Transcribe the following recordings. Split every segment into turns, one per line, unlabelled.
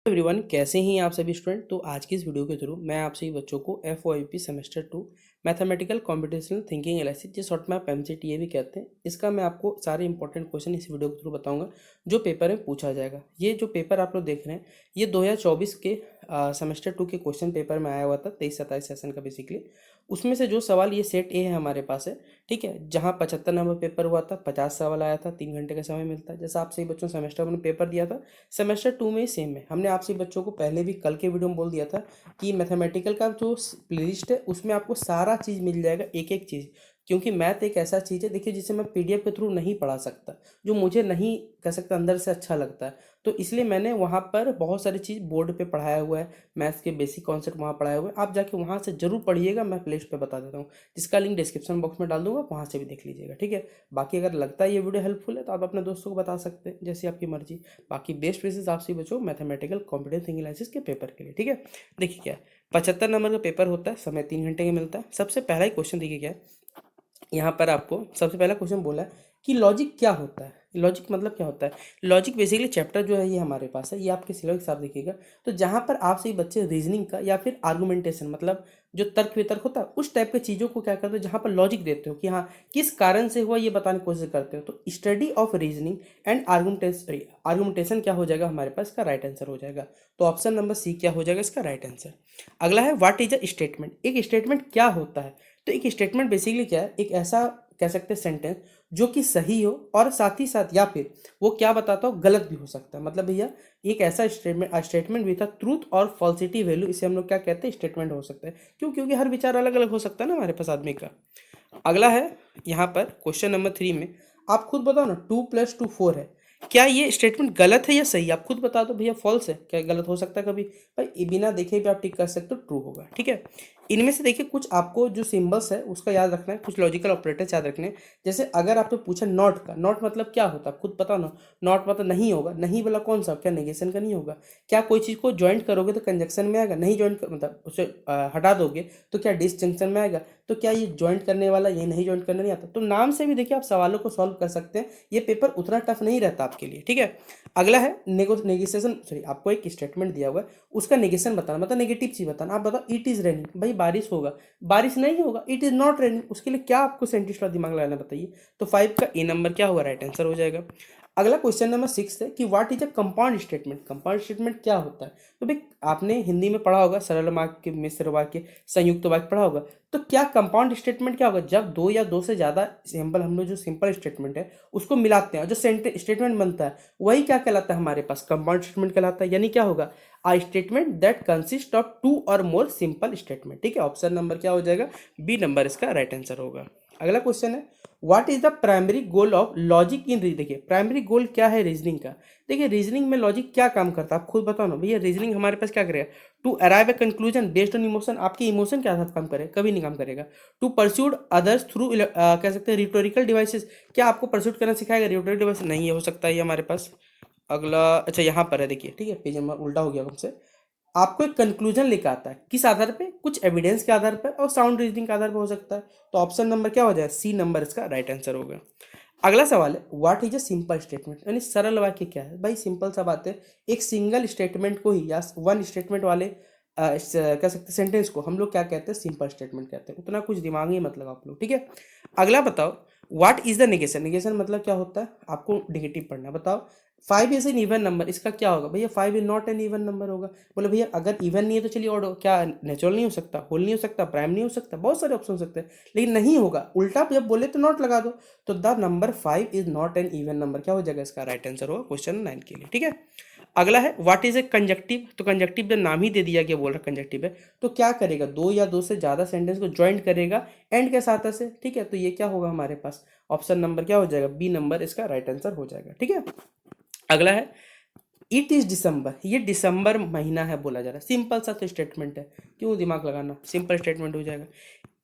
Everyone, कैसे हैं आप सभी स्टूडेंट। तो आज की इस वीडियो के थ्रू मैं आप सभी बच्चों को FOIP semester 2 mathematical computational thinking analysis, जिस शॉर्ट में आप MCTA भी कहते हैं, इसका मैं आपको सारे इंपॉर्टेंट क्वेश्चन इस वीडियो के थ्रू बताऊंगा जो पेपर में पूछा जाएगा। ये जो पेपर आप लोग देख रहे हैं, ये 2024 के सेमेस्टर 2 के क्वेश्चन पेपर में आया हुआ था, 23-27 सेशन का बेसिकली। उसमें से जो सवाल, ये सेट ए है हमारे पास है, ठीक है, जहाँ 75 नंबर पेपर हुआ था, 50 सवाल आया था, 3 घंटे का समय मिलता है। जैसा आप सही बच्चों सेमेस्टर में पेपर दिया था, सेमेस्टर 2 में सेम है। हमने आप सभी बच्चों को पहले भी कल के वीडियो में बोल दिया था कि मैथमेटिकल का जो प्लेलिस्ट है उसमें आपको सारा चीज़ मिल जाएगा, एक एक चीज़। क्योंकि मैथ एक ऐसा चीज़ है, देखिए, जिसे मैं PDF के थ्रू नहीं पढ़ा सकता, जो मुझे नहीं कह सकता अंदर से अच्छा लगता है। तो इसलिए मैंने वहाँ पर बहुत सारी चीज़ बोर्ड पे पढ़ाया हुआ है, मैथ्स के बेसिक कॉन्सेप्ट वहाँ पढ़ाया हुआ है। आप जाके वहाँ से जरूर पढ़िएगा, मैं प्लेलिस्ट पे बता देता हूँ, जिसका लिंक डिस्क्रिप्शन बॉक्स में डाल दूंगा, वहाँ से भी देख लीजिएगा, ठीक है। बाकी अगर लगता है ये वीडियो हेल्पफुल है तो आप अपने दोस्तों को बता सकते हैं, जैसी आपकी मर्जी। बाकी बेस्ट विशेष आपसे बच्चों मैथमेटिकल कॉम्पिटेंस थिंकिंग एनालिसिस के पेपर के लिए, ठीक है। देखिए क्या है, 75 नंबर का पेपर होता है, समय 3 घंटे का मिलता है। सबसे पहला ही क्वेश्चन देखिए क्या है, यहाँ पर आपको सबसे पहला क्वेश्चन बोला है कि लॉजिक क्या होता है। लॉजिक मतलब क्या होता है? लॉजिक बेसिकली चैप्टर जो है ये हमारे पास है, ये आपके सिलेबस के साथ देखिएगा। तो जहाँ पर आप सही बच्चे रीजनिंग का या फिर आर्गुमेंटेशन, मतलब जो तर्क वितर्क होता है, उस टाइप की चीज़ों को क्या करते हो, जहाँ पर लॉजिक देते हो कि हाँ किस कारण से हुआ, ये बताने की कोशिश करते हो। तो study of reasoning and argumentation, argumentation क्या हो जाएगा हमारे पास, इसका राइट आंसर हो जाएगा। तो ऑप्शन नंबर सी क्या हो जाएगा इसका राइट आंसर। अगला है व्हाट इज अ स्टेटमेंट। एक स्टेटमेंट क्या होता है? तो एक स्टेटमेंट बेसिकली क्या है, एक ऐसा कह सकते हैं सेंटेंस जो कि सही हो और साथ ही साथ या फिर वो क्या बताता हो, गलत भी हो सकता है। मतलब भैया एक ऐसा स्टेटमेंट भी था ट्रूथ और फॉल्सिटी वैल्यू, इसे हम लोग क्या कहते हैं, स्टेटमेंट हो सकता है। क्यों? क्योंकि हर विचार अलग अलग हो सकता है ना हमारे पास आदमी का। अगला है यहाँ पर क्वेश्चन नंबर 3 में, आप खुद बताओ ना, 2+2 4 है, क्या ये स्टेटमेंट गलत है या सही? आप खुद बता दो भैया, फॉल्स है क्या, गलत हो सकता है कभी? भाई ये बिना देखे भी आप टिक कर सकते हो, ट्रू होगा, ठीक है। इनमें से देखिए कुछ आपको जो सिंबल्स है उसका याद रखना है, कुछ लॉजिकल ऑपरेटर्स याद रखने हैं। जैसे अगर आपने पूछा नॉट का, नॉट मतलब क्या होता है, आप खुद बताओ ना। नॉट मतलब नहीं होगा, नहीं वाला कौन सा, क्या नेगेशन का नहीं होगा? क्या कोई चीज़ को ज्वाइंट करोगे तो कंजक्शन में आएगा? नहीं ज्वाइंट मतलब उसे हटा दोगे तो क्या डिसजंक्शन में आएगा? तो क्या ये ज्वाइंट करने वाला, ये नहीं ज्वाइंट करना नहीं आता? तो नाम से भी देखिए आप सवालों को सॉल्व कर सकते हैं, ये पेपर उतना टफ नहीं रहता आपके लिए, ठीक है। अगला है नेगेशन, सॉरी, आपको एक स्टेटमेंट दिया हुआ है, उसका नेगेशन बताना, मतलब नेगेटिव चीज बताना। आप बताओ इट इज रेनिंग, भाई बारिश होगा, बारिश नहीं होगा, इट इज नॉट रेनिंग, उसके लिए क्या आपको साइंटिस्ट वाला दिमाग लगाना, बताइए। तो 5 का ए नंबर क्या होगा, राइट आंसर हो जाएगा। अगला क्वेश्चन नंबर 6 है कि what is a compound statement. Compound statement क्या होता है? तो भाई आपने हिंदी में पढ़ा होगा, सरल वाक्य, मिश्र वाक्य, संयुक्त वाक्य पढ़ा होगा। तो क्या कंपाउंड स्टेटमेंट क्या होगा? जब दो या दो से ज्यादा सिंपल, हम लोग जो सिंपल स्टेटमेंट है उसको मिलाते हैं और जो स्टेटमेंट बनता है वही क्या कहलाता है हमारे पास, कंपाउंड स्टेटमेंट कहलाता है। यानी क्या होगा, आ स्टेटमेंट दैट कंसिस्ट ऑफ 2 और मोर सिंपल स्टेटमेंट, ठीक है। ऑप्शन नंबर क्या हो जाएगा, बी नंबर इसका राइट आंसर होगा। अगला क्वेश्चन है what is the primary goal of logic in reasoning. देखिए प्राइमरी गोल क्या है रीजनिंग का। देखिए रीजनिंग में लॉजिक क्या काम करता है, आप खुद बताओ ना भैया। रीजनिंग हमारे पास क्या करेगा, to arrive a conclusion based on emotion. आपके इमोशन के आधार काम करेगा, कभी नहीं काम करेगा। टू परस्यूड अदर्स थ्रू कह सकते हैं रिटोरिकल डिवाइसेस। क्या आपको परस्यूड करना सिखाएगा रिटोरिकल डिवाइस? नहीं, ये हो सकता है ये हमारे पास। अगला, अच्छा यहाँ पर है, देखिए, ठीक है, पेज नंबर उल्टा हो गया हमसे। आपको एक कंक्लूजन लेकर आता है, किस आधार पे, कुछ एविडेंस के आधार पर और साउंड रीजनिंग के आधार पर हो सकता है। तो ऑप्शन नंबर क्या हो जाए, सी नंबर इसका राइट आंसर होगा। अगला सवाल है what is a simple statement, यानी सरल वाक्य क्या है। भाई सिंपल सा बात है, एक सिंगल स्टेटमेंट को ही या वन स्टेटमेंट वाले कह सकते सेंटेंस को हम लोग क्या कहते हैं, सिंपल स्टेटमेंट कहते हैं। उतना कुछ दिमाग ही मतलब आप लोग, ठीक है। अगला बताओ what is the negation. Negation मतलब क्या होता है, आपको नेगेटिव पढ़ना। बताओ 5 इज एन इवन नंबर, इसका क्या होगा भैया, 5 is not an even number होगा। बोले भैया अगर इवन नहीं है तो चलिए, और क्या नेचुरल नहीं हो सकता, होल नहीं हो सकता, प्राइम नहीं हो सकता, बहुत सारे ऑप्शन हो सकते हैं, लेकिन नहीं होगा। उल्टा जब बोले तो नॉट लगा दो। तो the number 5 is not an even number क्या हो जाएगा, इसका राइट आंसर होगा क्वेश्चन 9 के लिए, ठीक है। अगला है व्हाट इज ए कंजक्टिव। तो कंजक्टिव जब नाम ही दे दिया गया, बोल रहा कंजक्टिव है, तो क्या करेगा, दो या दो से ज्यादा सेंटेंस को ज्वाइंट करेगा एंड के साथ ऐसे, ठीक है। तो ये क्या होगा हमारे पास, ऑप्शन नंबर क्या हो जाएगा, बी नंबर इसका राइट आंसर हो जाएगा, ठीक है। अगला है इट इज दिसंबर, ये दिसंबर महीना है बोला जा रहा है। सिंपल सा तो स्टेटमेंट है, क्यों दिमाग लगाना, सिंपल स्टेटमेंट हो जाएगा।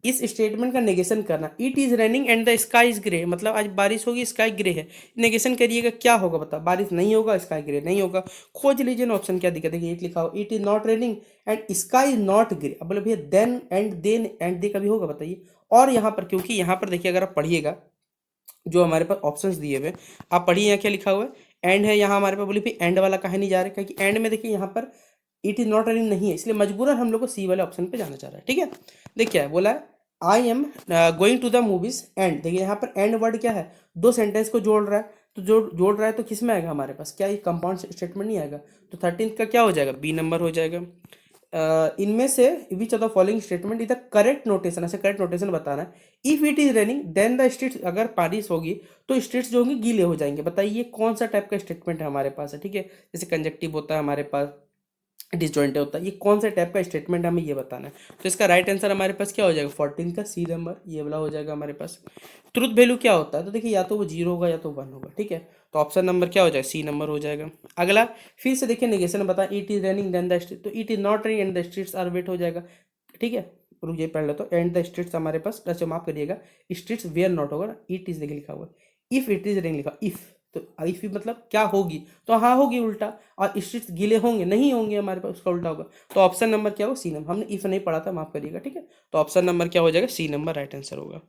इस स्टेटमेंट का नेगेशन करना, it is raining and the sky is grey, मतलब आज बारिश होगी, स्काई ग्रे है। नेगेशन करिएगा, क्या होगा बता, बारिश नहीं होगा, स्काई ग्रे नहीं होगा। खोज लीजिए ना ऑप्शन क्या दिखा, देखिए एक लिखा हो it is not raining and sky is not grey. अब बोले भैया देन एंड दे कभी होगा, बताइए। और यहाँ पर, क्योंकि यहाँ पर देखिए अगर आप पढ़िएगा जो हमारे पास ऑप्शंस दिए हुए, आप पढ़िए यहाँ क्या लिखा हुआ है, एंड है यहाँ हमारे पास, बोले फिर एंड वाला कहीं नहीं जा रहा है, क्योंकि एंड में देखिए यहाँ पर इट इज नॉट रनिंग नहीं है, इसलिए मजबूरन हम लोग को सी वाले ऑप्शन पे जाना चाह रहा है। ठीक है, देखिए है बोला है I am going to the movies and, देखिए यहाँ पर एंड वर्ड क्या है, दो सेंटेंस को जोड़ रहा है, तो जो जोड़ रहा है तो किस में आएगा हमारे पास, क्या ये कंपाउंड स्टेटमेंट नहीं आएगा, तो 13th का क्या हो जाएगा, बी नंबर हो जाएगा। इनमें से which of the following statement is the correct notation, ऐसे करेक्ट नोटेशन बताना है। If it is raining then the streets, अगर बारिश होगी तो स्ट्रीट्स जो होंगे गीले हो जाएंगे। बताइए कौन सा टाइप का स्टेटमेंट है हमारे पास है। ठीक है, जैसे कंजक्टिव होता है हमारे पास, डिसजॉइंट होता है, ये कौन सा टाइप का स्टेटमेंट हमें ये बताना है। तो इसका राइट आंसर हमारे पास क्या हो जाएगा, 14 का सी नंबर ये वाला हो जाएगा हमारे पास। ट्रुथ वैल्यू क्या होता है, तो देखिए या तो वो 0 होगा या तो 1 होगा। ठीक है, तो ऑप्शन नंबर क्या हो जाएगा, सी नंबर हो जाएगा। अगला फिर से देखिए नेगेशन बता, it is running then the street, तो it is not running and the streets are wet हो जाएगा। ठीक है, रुकिए पढ़ लो, तो एंड द स्ट्रीट्स हमारे पास, अच्छा माफ करिएगा, स्ट्रीट्स वेयर नॉट होगा ना, इट इज देखिए लिखा हुआ है। इफ इट इज रनिंग लिखा, इफ तो इफ मतलब क्या होगी, तो हाँ होगी उल्टा, और स्ट्रीट्स गीले होंगे नहीं होंगे हमारे पास, उसका उल्टा होगा। तो ऑप्शन नंबर क्या होगा, सी नंबर, हमने इफ नहीं पढ़ा था माफ करिएगा। ठीक है, तो ऑप्शन नंबर क्या हो जाएगा, सी नंबर राइट आंसर होगा।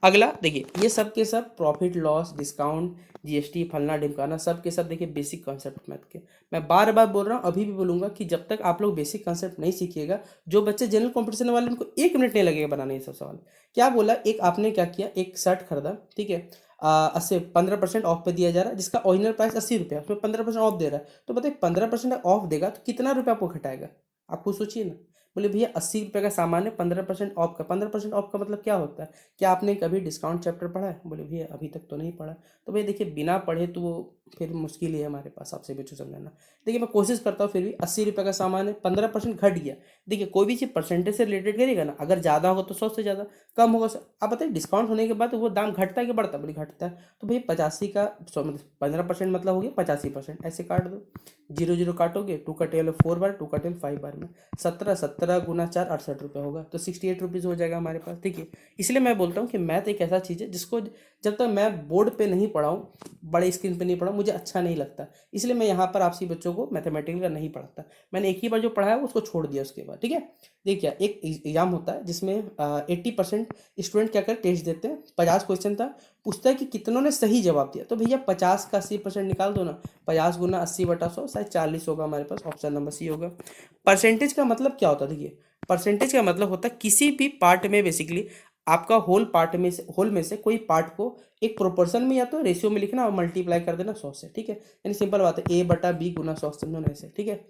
अगला देखिए, ये सब के सब प्रॉफिट लॉस डिस्काउंट जीएसटी फलना ढिमकाना सब के सब देखिए बेसिक कॉन्सेप्ट मैथ के। मैं बार बार बोल रहा हूँ, अभी भी बोलूंगा कि जब तक आप लोग बेसिक कॉन्सेप्ट नहीं सीखिएगा, जो बच्चे जनरल कॉम्पिटिशन वाले उनको 1 मिनट नहीं लगेगा बनाने ये सब सवाल। क्या बोला, एक आपने क्या किया, एक शर्ट खरीदा, ठीक है, 15% ऑफ पे दिया जा रहा है, जिसका ओरिजिनल प्राइस 80 रुपया, उसमें 15% ऑफ दे रहा है, तो बताइए 15% ऑफ देगा तो कितना रुपया आपको घटाएगा, आप खुद सोचिए ना। बोले भैया 80 रुपये का सामान है, 15% ऑफ का, 15% ऑफ का मतलब क्या होता है, क्या आपने कभी डिस्काउंट चैप्टर पढ़ा है, बोले भैया अभी तक तो नहीं पढ़ा। तो भैया देखिए बिना पढ़े तो वो फिर मुश्किल ही है हमारे पास आपसे भी समझाना। देखिए मैं कोशिश करता हूँ, फिर भी 80 रुपये का सामान है, 15% घट गया। देखिए कोई भी चीज़ परसेंटेज से रिलेटेड करेगा ना, अगर ज़्यादा होगा तो 100 से ज़्यादा, कम होगा आप बताइए डिस्काउंट होने के बाद वो दाम घटता है कि बढ़ता है, बोले घटता है। तो भैया 85 का मतलब 15% मतलब हो गया 85%, ऐसे काट दो, 0 0 काटोगे, 2 का टेबल 4 बार, 2 का टेबल 5 बार में 17 गुना 4 68 रुपये होगा, तो 68 रुपीज़ हो जाएगा हमारे पास। ठीक है, इसलिए मैं बोलता हूँ कि मैथ एक ऐसा चीज़ है जिसको जब तक मैं बोर्ड पे नहीं पढ़ाऊँ, बड़े स्क्रीन पे नहीं पढ़ाऊँ, मुझे अच्छा नहीं लगता। इसलिए मैं यहाँ पर आपसी बच्चों को मैथमेटिकल का नहीं पढ़ाता, मैंने एक ही बार जो पढ़ाया उसको छोड़ दिया उसके बाद। ठीक है, देखिए एक एग्जाम होता है जिसमें 80% स्टूडेंट क्या कर टेस्ट देते हैं, 50 क्वेश्चन था, पूछता है कि कितनों ने सही जवाब दिया, तो भैया 50 का 80% निकाल दो ना, 50 गुना 80/100 शायद 40 होगा हमारे पास, ऑप्शन नंबर सी होगा। परसेंटेज का मतलब क्या होता है, देखिए परसेंटेज का मतलब होता है किसी भी पार्ट में बेसिकली आपका होल में से कोई पार्ट को एक प्रोपोर्शन में या तो रेशियो में लिखना और मल्टीप्लाई कर देना 100 से। ठीक है, यानी सिंपल बात है A/B गुना 100, समझो ना ऐसे। ठीक है,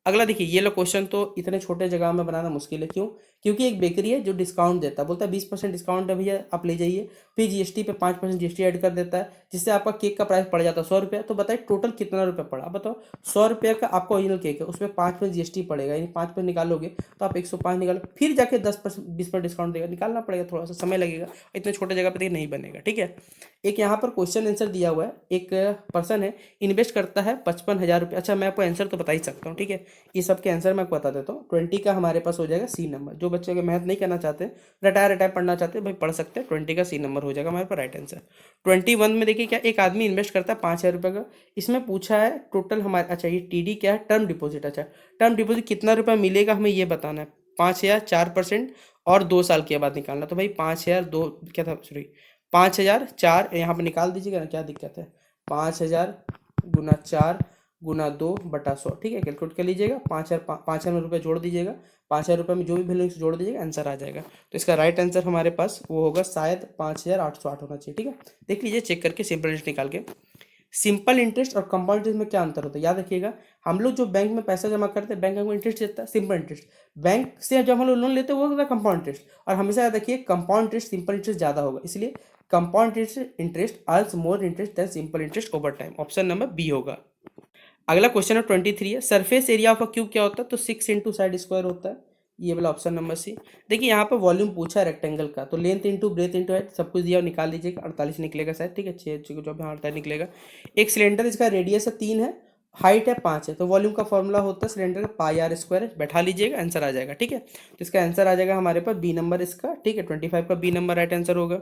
अगला देखिए, ये लो क्वेश्चन तो इतने छोटे जगह में बनाना मुश्किल है, क्यों, क्योंकि एक बेकरी है जो डिस्काउंट देता है, बोलता है 20% डिस्काउंट है भैया आप ले जाइए, फिर जीएसटी पे 5% जीएसटी ऐड कर देता है, जिससे आपका केक का प्राइस पड़ जाता है 100 रुपया। तो बताइए टोटल कितना रुपया पड़ा, आप बताओ। 100 रुपये का आपका ओरिजिनल केक है, उसमें 5% जीएसटी पड़ेगा, यानी 5% निकालोगे तो आप 105 निकालो, फिर जाके 10% 20% डिस्काउंट देगा, निकालना पड़ेगा, थोड़ा सा समय लगेगा, इतने छोटे जगह पर नहीं बनेगा। ठीक है, एक यहाँ पर क्वेश्चन आंसर दिया हुआ है, एक पर्सन है इन्वेस्ट करता है 55,000 रुपये। अच्छा मैं आपको आंसर तो बता ही सकता हूँ। ठीक है, ये सबके आंसर मैं आपको बता देता हूँ। 20 का हमारे पास हो जाएगा सी नंबर, जो बच्चे अगर मेहनत नहीं करना चाहते, रटायर पढ़ना चाहते हैं भाई पढ़ सकते हैं, 20 का सी नंबर हो जाएगा हमारे पास राइट आंसर। 21 में देखिए क्या, एक आदमी इन्वेस्ट करता है 5,000 रुपये का, इसमें पूछा है टोटल हमारे, अच्छा ये TD क्या है, टर्म डिपोजिट। अच्छा टर्म डिपोजिट कितना रुपया मिलेगा हमें ये बताना है, 5,000 4% और 2 साल के बाद निकालना। तो भाई 5,000 दो क्या था, सॉरी 5,000 4 यहाँ पर निकाल दीजिएगा ना, क्या दिक्कत है, 5,000 गुना 4 गुना 2/100। ठीक है, कैलकुलेट कर लीजिएगा, 5,000 में रुपये जोड़ दीजिएगा, 5,000 रुपये में जो भी वैल्यू जोड़ दीजिएगा आंसर आ जाएगा। तो इसका राइट आंसर हमारे पास वो होगा शायद 5,808 होना चाहिए। ठीक है, देख लीजिए चेक करके सिंपल इंटरेस्ट निकाल के। सिंपल इंटरेस्ट और कंपाउंड इंटरेस्ट में क्या अंतर होता है, याद रखिएगा, हम लोग जो बैंक में पैसा जमा करते हैं बैंक हमको इंटरेस्ट देता है सिंपल इंटरेस्ट, बैंक से जब हम लोग लोन लेते हैं वो होता है कंपाउंड इंटरेस्ट। और हमेशा याद रखिए कंपाउंड इंटरेस्ट सिंपल इंटरेस्ट ज़्यादा होगा, इसलिए compound interest earns more interest than simple interest over time, option number B होगा। अगला क्वेश्चन है 23 है, surface area of a cube क्या होता है, तो 6 इंटू साइड स्क्वायर होता है, ये वाला ऑप्शन नंबर सी। देखिए यहाँ पर वॉल्यूम पूछा है रेक्टेंगल का, तो length into breadth into height सब कुछ दिया और निकाल लीजिएगा, 48 निकलेगा शायद। ठीक है, 6 जो भी 48 निकलेगा। एक सिलेंडर इसका रेडियस है 3 है, हाइट है 5 है, तो वॉल्यूम का फॉर्मूला होता है सिलेंडर का πr² है, बैठा लीजिएगा आंसर आ जाएगा। ठीक है, तो इसका आंसर आ जाएगा हमारे पास बी नंबर इसका। ठीक है, 25 का बी नंबर राइट आंसर होगा।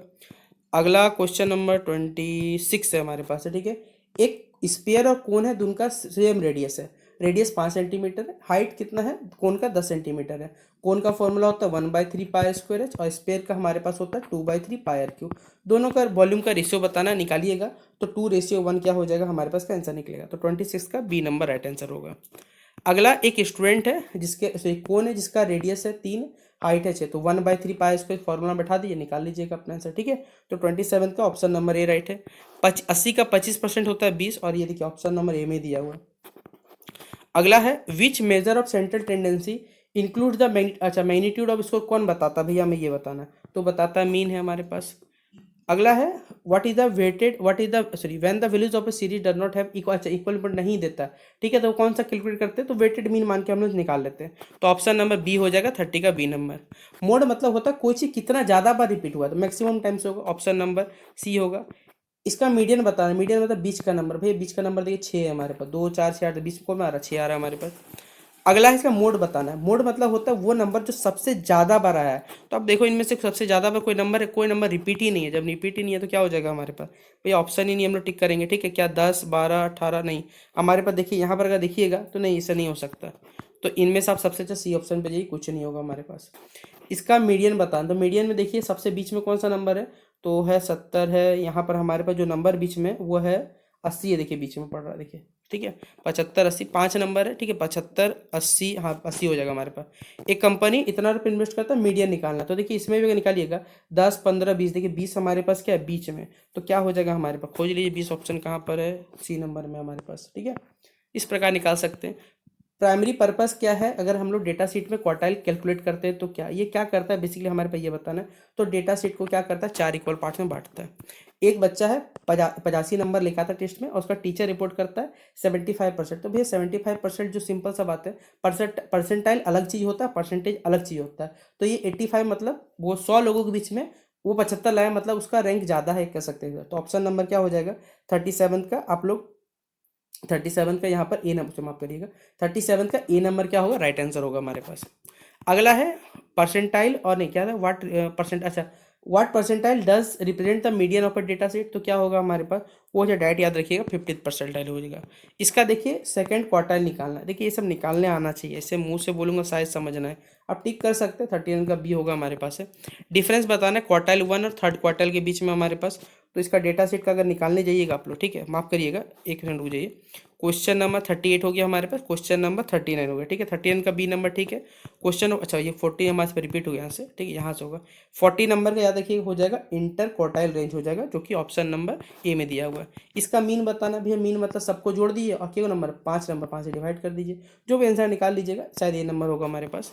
अगला क्वेश्चन नंबर 26 है हमारे पास है। ठीक है, एक स्फीयर और कोन है, दोनों का सेम रेडियस है, रेडियस 5 सेंटीमीटर है, हाइट कितना है कोन का 10 सेंटीमीटर है। कोन का फॉर्मूला होता है 1/3 पाई स्क्वायर एच और स्पेयर का हमारे पास होता है 2/3 पाई आर क्यूब। दोनों का वॉल्यूम का रेशियो बताना, निकालिएगा तो 2:1 क्या हो जाएगा हमारे पास का आंसर निकलेगा। तो 26 का बी नंबर राइट आंसर होगा। अगला एक स्टूडेंट है जिसके कोन है जिसका रेडियस है 3, हाइट है 6, तो 1/3 पाई स्क्वायर फॉर्मूला बैठा दीजिए, निकाल लीजिएगा अपना आंसर। ठीक है, तो 27 का ऑप्शन नंबर ए राइट है। 80 का 25% होता है 20, और ये देखिए ऑप्शन नंबर ए में दिया हुआ है। अगला है which measure of central tendency include the magnitude of, इसको कौन बताता भैया, हमें ये बताना है, तो बताता मीन है हमारे पास। अगला है what is the sorry when the values of A series does not have equal input नहीं देता। ठीक है, तो कौन सा कैलकुलेट करते हैं, तो वेटेड मीन मान के हम लोग निकाल लेते हैं। तो ऑप्शन नंबर बी हो जाएगा 30 का बी नंबर। मोड मतलब होता है कोई चीज कितना ज्यादा बार रिपीट हुआ, तो मैक्सिमम टाइम्स होगा, ऑप्शन नंबर सी होगा। इसका मीडियन बताना, मीडियन मतलब बीच का नंबर, भैया बीच का नंबर देखिए 6 है हमारे पास, 2 4 6 8, बीच में आ रहा 6 आ रहा है हमारे पास। अगला है इसका मोड बताना है, मोड मतलब होता है वो नंबर जो सबसे ज़्यादा बार आया है। तो अब देखो इनमें से सबसे ज़्यादा बार कोई नंबर है, कोई नंबर रिपीट ही नहीं है। जब रिपीट ही नहीं है तो क्या हो जाएगा हमारे पास, भैया ऑप्शन ही नहीं, हम लोग टिक करेंगे। ठीक है, क्या 10 12 18 नहीं हमारे पास, देखिए यहाँ पर अगर देखिएगा तो नहीं, ऐसा नहीं हो सकता। तो इनमें से आप सबसे अच्छा सी ऑप्शन पे जाइए, कुछ नहीं होगा हमारे पास। इसका मीडियन बताना, तो मीडियन में देखिए सबसे बीच में कौन सा नंबर है, तो है 70 है। यहाँ पर हमारे पास जो नंबर बीच में वो है 80 है, देखिए बीच में पड़ रहा है देखिए। ठीक है, 75 80 5 नंबर है। ठीक है, 75 80, हाँ 80 हो जाएगा हमारे पास। एक कंपनी इतना रुपये इन्वेस्ट करता है, मीडियन निकालना, तो देखिए इसमें भी अगर निकालिएगा 10 15 20, देखिए 20 हमारे पास क्या है बीच में, तो क्या हो जाएगा हमारे पास, खोज लीजिए 20 ऑप्शन कहाँ पर है, सी नंबर में हमारे पास। ठीक है, इस प्रकार निकाल सकते हैं। प्राइमरी पर्पस क्या है, अगर हम लोग डेटा शीट में क्वार्टाइल कैलकुलेट करते हैं तो ये क्या करता है, बेसिकली हमारे पास ये बताना है। तो डेटा शीट को क्या करता है, 4 इक्वल पार्ट में बांटता है। एक बच्चा है 85 नंबर लिखा था टेस्ट में, और उसका टीचर रिपोर्ट करता है 75%। तो भैया 75% जो सिंपल सा बात है, परसेंटाइल अलग चीज़ होता है, परसेंटेज अलग चीज़ होता है। तो ये 85 मतलब वो 100 लोगों के बीच में वो 75 लाया, मतलब उसका रैंक ज़्यादा है कह सकते हैं। तो ऑप्शन नंबर क्या हो जाएगा 37 का, आप लोग 37 का यहाँ पर ए नंबर से माफ करिएगा, 37 का ए नंबर क्या होगा, राइट आंसर होगा हमारे पास। अगला है परसेंटाइल, और नहीं क्या था व्हाट परसेंट, अच्छा what percentile does represent the median of a data set, तो क्या होगा हमारे पास, वो जो डायरेक्ट याद रखिएगा 50th परसेंटाइल हो जाएगा। इसका देखिए सेकंड क्वार्टाइल निकालना है, देखिए ये सब निकालने आना चाहिए, ऐसे मुंह से बोलूंगा शायद समझना है। आप टिक कर सकते हैं, 39 का बी होगा हमारे पास है। डिफरेंस बताना है क्वार्टाइल 1 और थर्ड क्वार्टाइल के बीच में हमारे पास। तो इसका डेटा सेट का अगर निकालने जाइएगा आप लोग, ठीक है माफ करिएगा एक सेकंड रुक जाइए। क्वेश्चन नंबर 38 हो गया हमारे पास, क्वेश्चन नंबर 39 हो गया। ठीक है, 39 का बी नंबर। ठीक है, क्वेश्चन अच्छा ये 40 हमारे पे रिपीट हो गया यहाँ से। ठीक है, यहाँ से होगा 40 नंबर का, याद रखिए हो जाएगा इंटर क्वार्टाइल रेंज हो जाएगा, जो कि ऑप्शन नंबर ए में दिया हुआ है। इसका मीन बताना भैया, मीन मतलब सबको जोड़ दीजिए और क्यों नंबर 5 से डिवाइड कर दीजिए, जो भी आंसर निकाल लीजिएगा, शायद ये नंबर होगा हमारे पास।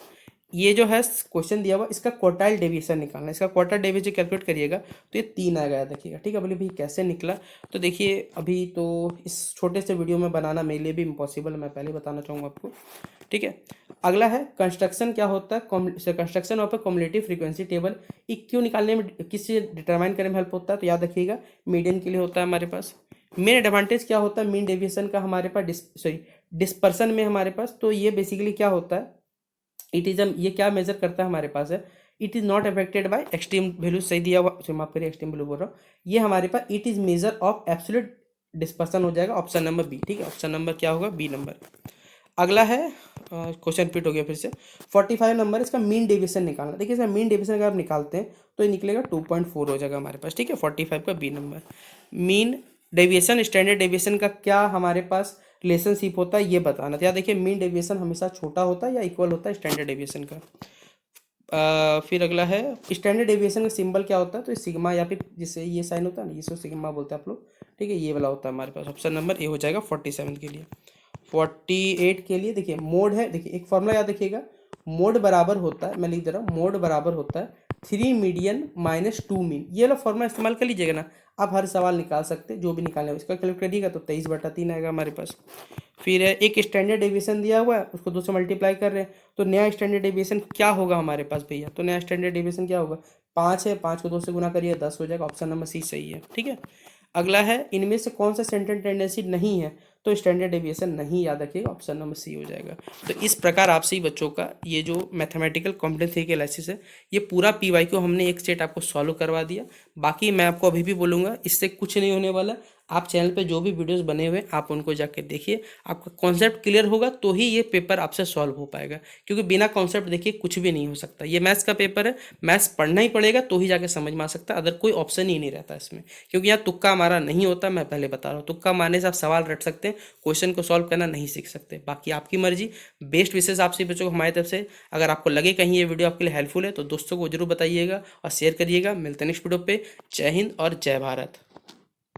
ये जो है क्वेश्चन दिया हुआ, इसका क्वार्टाइल डेविएशन निकालना है। इसका क्वार्टाइल डेविएशन कैलकुलेट करिएगा तो ये 3 आएगा, देखिएगा। ठीक है, बोले भाई कैसे निकला, तो देखिए अभी तो इस छोटे से वीडियो में बनाना मेरे लिए भी इम्पॉसिबल है, मैं पहले बताना चाहूँगा आपको। ठीक है, अगला है कंस्ट्रक्शन क्या होता है, construction of A cumulative frequency table. ये क्यों निकालने में, किस चीज़ डिटरमाइन करने में हेल्प होता है, तो याद रखिएगा मीडियन के लिए होता है हमारे पास। मेन एडवांटेज क्या होता है मीन डेविएशन का हमारे पास, डिस्पर्सन में हमारे पास। तो ये बेसिकली क्या होता है, इट इज ये क्या मेजर करता है हमारे पास है, it is not affected by extreme value, सही दिया हुआ, माफ करिए एक्सट्रीम वैल्यू बोल रहा हूँ। ये हमारे पास it is measure of absolute dispersion हो जाएगा, ऑप्शन नंबर बी। ठीक है, ऑप्शन नंबर क्या होगा, बी नंबर। अगला है क्वेश्चन रिपीट हो गया फिर से, 45 नंबर, इसका मीन डेविएशन निकालना। देखिए इसका मीन डेविएशन अगर आप निकालते हैं तो ये निकलेगा 2.4 हो जाएगा हमारे पास। ठीक है, 45 का B number. Mean deviation standard deviation का क्या हमारे पास रिलेशनशिप होता है ये बताना। तो याद देखिए मीन डेविएशन हमेशा छोटा होता है या इक्वल होता है स्टैंडर्ड डेविएशन का। फिर अगला है स्टैंडर्ड डेविएशन का सिंबल क्या होता है, तो सिग्मा, या फिर जिससे ये साइन होता है ना, इसको सिग्मा बोलते हैं आप लोग। ठीक है, ये वाला होता है हमारे पास, ऑप्शन नंबर ए हो जाएगा 47 के लिए। 48 के लिए देखिए मोड है, देखिए एक फॉर्मूला याद रखिएगा, मोड बराबर होता है, मैं लिख दे रहा हूँ, मोड बराबर होता है 3 मीडियन माइनस 2 मीन। ये वाला फॉर्मूला इस्तेमाल कर लीजिएगा ना, आप हर सवाल निकाल सकते हैं, जो भी निकालना है इसका कैलकुलेट करिएगा तो 23/3 आएगा हमारे पास। फिर एक स्टैंडर्ड डेविएशन दिया हुआ है, उसको 2 से मल्टीप्लाई कर रहे हैं, तो नया स्टैंडर्ड डेविएशन क्या होगा हमारे पास भैया, तो नया स्टैंडर्ड डेविएशन क्या होगा, 5 है, 5 को 2 से गुना करिए 10 हो जाएगा, ऑप्शन नंबर सी सही है। ठीक है, अगला है इनमें से कौन सा सेंट्रल टेंडेंसी नहीं है, तो स्टैंडर्ड डेविएशन नहीं, याद रखिएगा ऑप्शन नंबर सी हो जाएगा। तो इस प्रकार आपसे ही बच्चों का ये जो मैथमेटिकल कॉम्प्लेक्स थ्योरी एनालिसिस है, ये पूरा पीवाईक्यू हमने एक सेट आपको सॉल्व करवा दिया। बाकी मैं आपको अभी भी बोलूँगा इससे कुछ नहीं होने वाला, आप चैनल पे जो भी वीडियोस बने हुए हैं आप उनको जाके देखिए, आपका कॉन्सेप्ट क्लियर होगा तो ही ये पेपर आपसे सॉल्व हो पाएगा, क्योंकि बिना कॉन्सेप्ट देखिए कुछ भी नहीं हो सकता। ये मैथ्स का पेपर है, मैथ्स पढ़ना ही पड़ेगा तो ही जाके समझ में आ सकता है, अदर कोई ऑप्शन ही नहीं रहता इसमें, क्योंकि यहाँ तुक्का हमारा नहीं होता। मैं पहले बता रहा हूँ, तुक्का मारने से आप सवाल रट सकते हैं, क्वेश्चन को सॉल्व करना नहीं सीख सकते। बाकी आपकी मर्जी। बेस्ट विशेष आप सभी बच्चों को हमारी तरफ से। अगर आपको लगे कहीं ये वीडियो आपके लिए हेल्पफुल है तो दोस्तों को जरूर बताइएगा और शेयर करिएगा। मिलते हैं नेक्स्ट वीडियो पे। जय हिंद और जय भारत।